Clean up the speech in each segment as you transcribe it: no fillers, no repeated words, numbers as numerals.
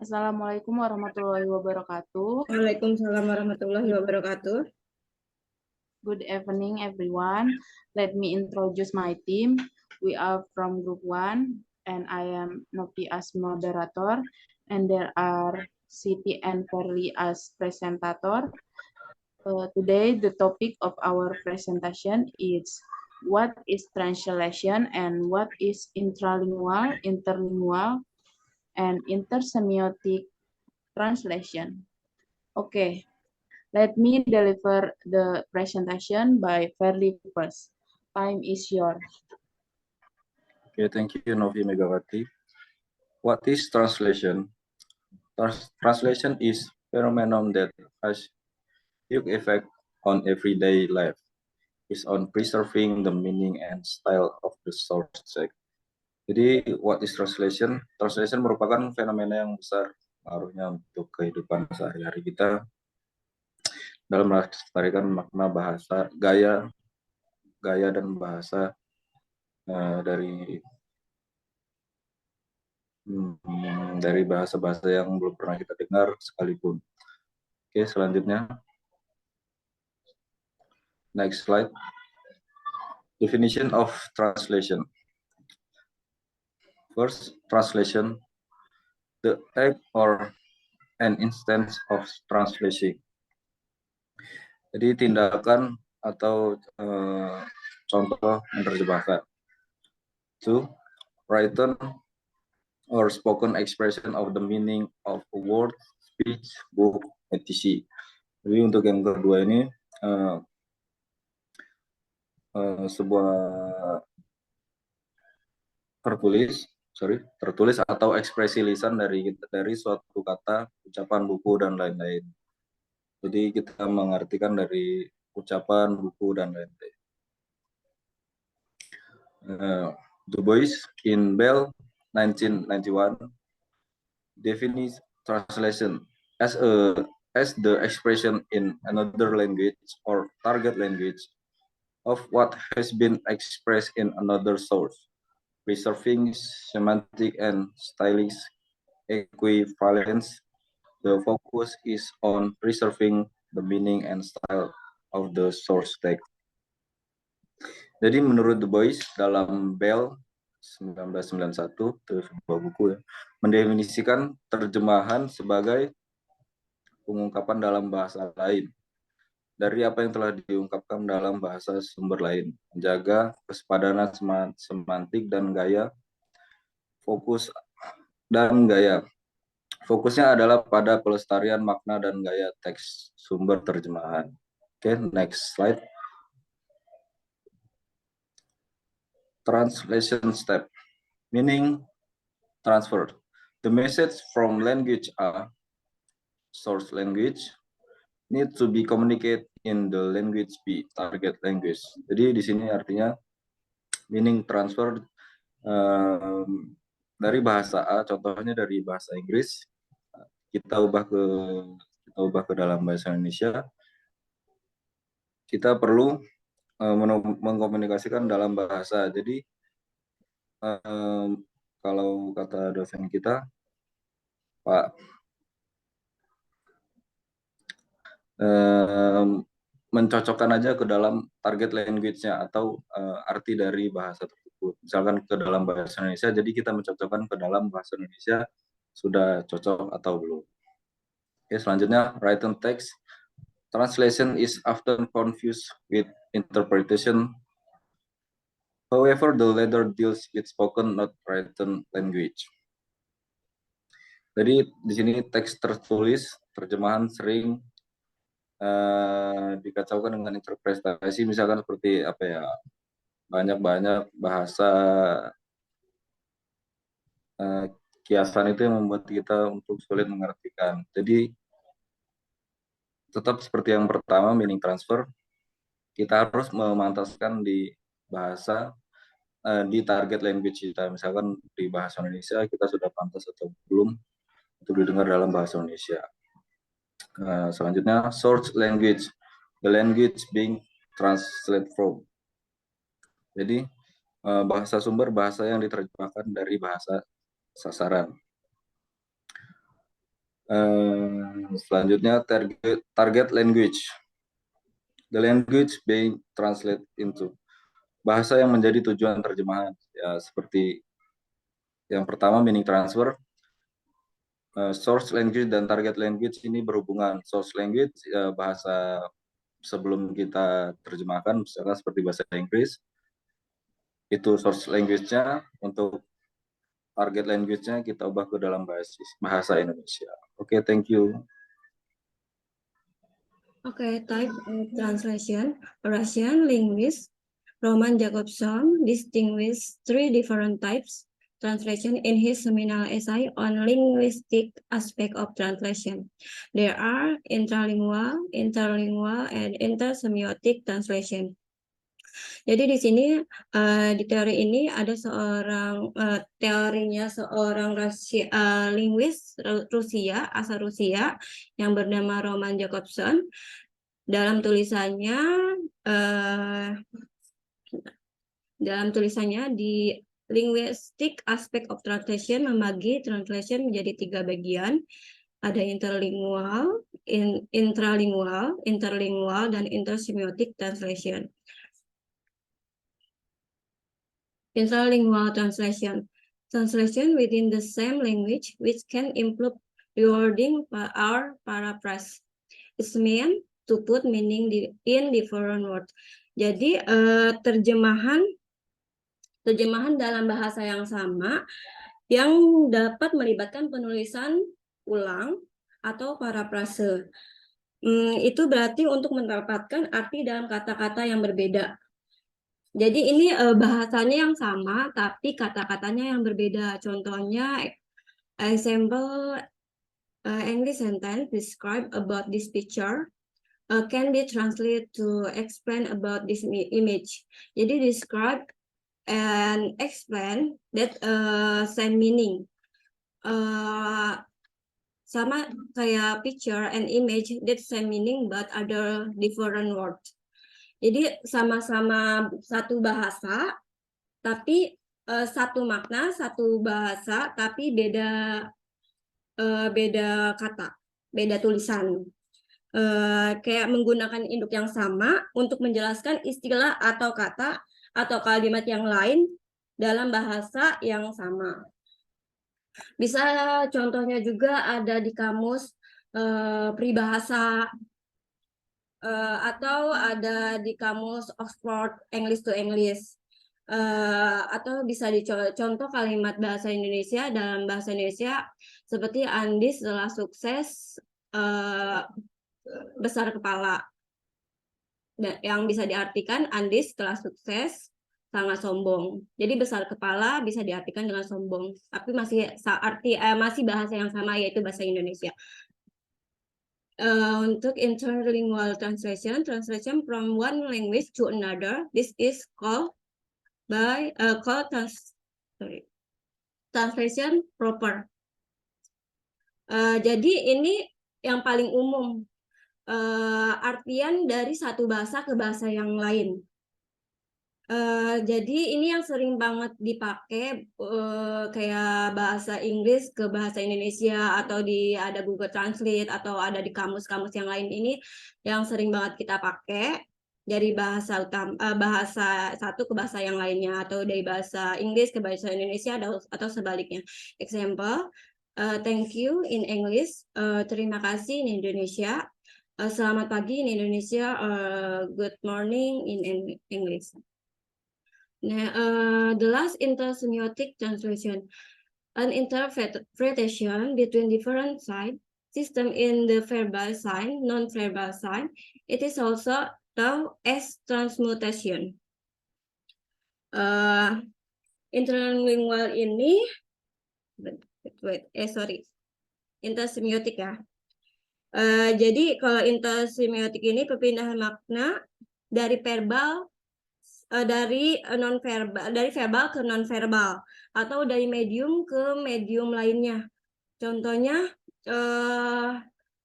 Assalamualaikum warahmatullahi wabarakatuh. Waalaikumsalam warahmatullahi wabarakatuh. Good evening, everyone. Let me introduce my team. We are from Group 1, and I am Novi as moderator, and there are Siti and Perli as presentator. Today, the topic of our presentation is what is translation and what is intralingual, interlingual, and intersemiotic translation. Okay, let me deliver the presentation by Fairly first. Time is yours. Okay, thank you, Novi Megawati. What is translation? Translation is phenomenon that has huge effect on everyday life. Is on preserving the meaning and style of the source text. Jadi, what is translation? Translation merupakan fenomena yang besar pengaruhnya untuk kehidupan sehari-hari kita dalam melestarikan makna bahasa, gaya dan bahasa dari bahasa-bahasa yang belum pernah kita dengar sekalipun. Oke, selanjutnya. Next slide. Definition of translation. First, translation, the act or an instance of translation. Jadi tindakan atau contoh menerjemahkan. Two, written or spoken expression of the meaning of a word, speech, book, etc. Jadi untuk yang kedua ini sebuah tertulis atau ekspresi lisan dari suatu kata, ucapan, buku, dan lain-lain. Jadi kita mengartikan dari ucapan, buku, dan lain-lain. Du Bois in Bell 1991 defines translation as the expression in another language or target language of what has been expressed in another source, preserving semantic and stylistic equivalence. The focus is on preserving the meaning and style of the source text. Jadi menurut Du Bois dalam Bell 1991, itu sebuah buku ya, mendefinisikan terjemahan sebagai pengungkapan dalam bahasa lain dari apa yang telah diungkapkan dalam bahasa sumber lain, menjaga kesepadanan semantik dan gaya, Fokusnya adalah pada pelestarian makna dan gaya teks sumber terjemahan. Oke, next slide. Translation step, meaning transfer. The message from language A, source language, need to be communicated in the language B, target language. Jadi di sini artinya meaning transfer dari bahasa A, contohnya dari bahasa Inggris, kita ubah ke dalam bahasa Indonesia. Kita perlu mengkomunikasikan dalam bahasa. Jadi kalau kata dosen kita, Pak, mencocokkan aja ke dalam target language-nya atau arti dari bahasa tersebut. Misalkan ke dalam bahasa Indonesia, jadi kita mencocokkan ke dalam bahasa Indonesia sudah cocok atau belum. Oke, selanjutnya written text. Translation is often confused with interpretation. However, the latter deals with spoken, not written language. Jadi di sini teks tertulis, terjemahan sering dikacaukan dengan interpretasi, misalkan seperti apa ya, banyak bahasa kiasan itu yang membuat kita untuk sulit mengartikan. Jadi tetap seperti yang pertama, meaning transfer, kita harus memantaskan di bahasa di target language kita. Misalkan di bahasa Indonesia kita sudah pantas atau belum untuk didengar dalam bahasa Indonesia. Selanjutnya source language, the language being translated from. Jadi bahasa sumber, bahasa yang diterjemahkan dari bahasa sasaran. Selanjutnya target language. The language being translated into. Bahasa yang menjadi tujuan terjemahan. Ya, seperti yang pertama meaning transfer. Source language dan target language ini berhubungan. Source language bahasa sebelum kita terjemahkan, misalkan seperti bahasa Inggris, itu source language-nya. Untuk target language-nya kita ubah ke dalam bahasa Indonesia. Oke, thank you. Okay, type of translation. Russian linguist Roman Jakobson distinguished three different types translation in his seminal essay on linguistic aspect of translation. There are intralingual, interlingual, and intersemiotic translation. Jadi di sini di teori ini ada teorinya seorang linguis Rusia, asal Rusia yang bernama Roman Jakobson. Dalam tulisannya di linguistic aspect of translation membagi translation menjadi 3 bagian. Ada interlingual, intralingual, interlingual, dan intersemiotic translation. Interlingual translation. Translation within the same language which can include rewording or paraphrase. It's meant to put meaning in different words. Jadi terjemahan dalam bahasa yang sama yang dapat melibatkan penulisan ulang atau parafrase. Itu berarti untuk mendapatkan arti dalam kata-kata yang berbeda. Jadi ini bahasanya yang sama tapi kata-katanya yang berbeda. Contohnya example English sentence describe about this picture can be translated to explain about this image. Jadi describe and explain that same meaning. Sama kayak picture and image that same meaning but other different words. Jadi sama-sama satu bahasa tapi satu makna, satu bahasa tapi beda kata, beda tulisan. Kayak menggunakan induk yang sama untuk menjelaskan istilah atau kata atau kalimat yang lain dalam bahasa yang sama. Bisa contohnya juga ada di kamus peribahasa atau ada di kamus Oxford English to English. Atau bisa dicontoh kalimat bahasa Indonesia dalam bahasa Indonesia seperti Andi setelah sukses besar kepala, yang bisa diartikan Andi setelah sukses sangat sombong. Jadi besar kepala bisa diartikan dengan sombong, tapi masih bahasa yang sama, yaitu bahasa Indonesia. Untuk interlingual translation from one language to another, this is called translation proper. Jadi ini yang paling umum, artian dari satu bahasa ke bahasa yang lain. Jadi ini yang sering banget dipakai kayak bahasa Inggris ke bahasa Indonesia atau ada Google Translate atau ada di kamus-kamus yang lain. Ini yang sering banget kita pakai dari bahasa satu ke bahasa yang lainnya atau dari bahasa Inggris ke bahasa Indonesia atau sebaliknya. Example, thank you in English, terima kasih in Indonesia, selamat pagi in Indonesia, good morning in English. The last intersemiotic translation, an interpretation between different sign system in the verbal sign, non-verbal sign. It is also known as transmutation. Interlingual ini, intersemiotic ya. Jadi kalau intersemiotic ini perpindahan makna dari verbal dari verbal ke non verbal atau dari medium ke medium lainnya. Contohnya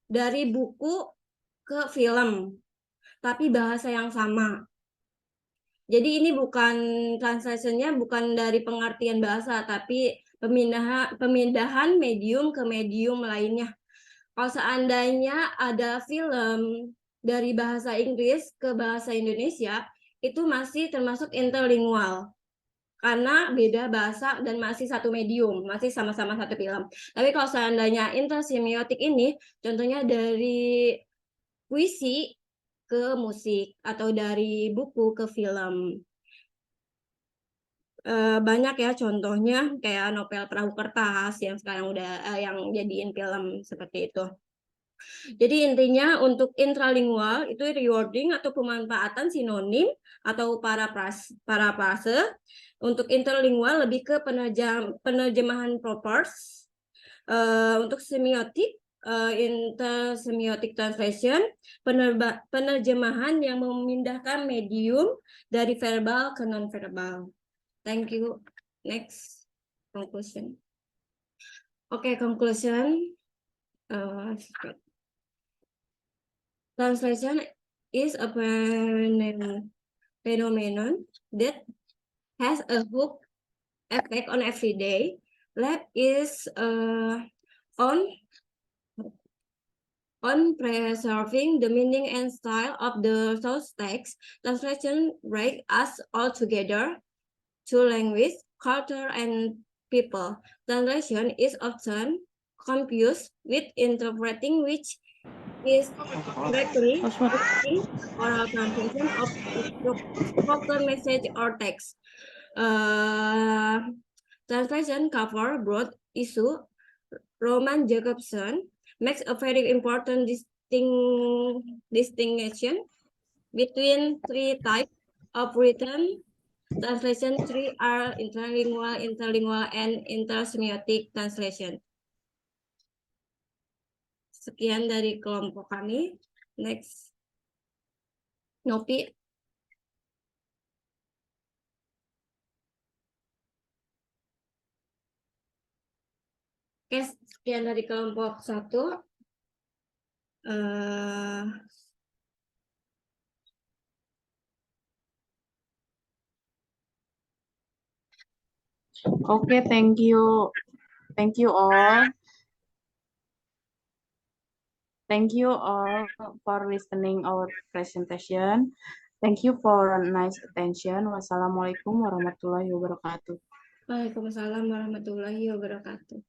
dari buku ke film, tapi bahasa yang sama. Jadi ini bukan translation-nya bukan dari pengertian bahasa, tapi pemindahan medium ke medium lainnya. kalau seandainya ada film dari bahasa Inggris ke bahasa Indonesia, itu masih termasuk interlingual. Karena beda bahasa dan masih satu medium, masih sama-sama satu film. Tapi kalau seandainya intersemiotik ini, contohnya dari puisi ke musik atau dari buku ke film. Banyak ya contohnya kayak novel Perahu Kertas yang sekarang udah yang jadiin film seperti itu. Jadi intinya untuk intralingual itu rewarding atau pemanfaatan sinonim atau parafrase. Untuk interlingual lebih ke penerjemahan propers. Untuk semiotik, intersemiotic translation, penerjemahan yang memindahkan medium dari verbal ke non-verbal. Thank you. Next, conclusion. Okay, conclusion. Translation is a phenomenon that has a hook effect on everyday life. Is on preserving the meaning and style of the source text. Translation brings us all together to language, culture, and people. Translation is often confused with interpreting, which is directly oral translation of spoken message or text. Translation cover broad issue. Roman Jacobson makes a very important distinction between three types of written translation. Three are interlingual, and intersemiotic translation. Sekian dari kelompok kami. Next, Nopi. Oke, sekian dari kelompok 1. Okay, thank you. Thank you all. Thank you all for listening our presentation. Thank you for nice attention. Wassalamualaikum warahmatullahi wabarakatuh. Waalaikumsalam warahmatullahi wabarakatuh.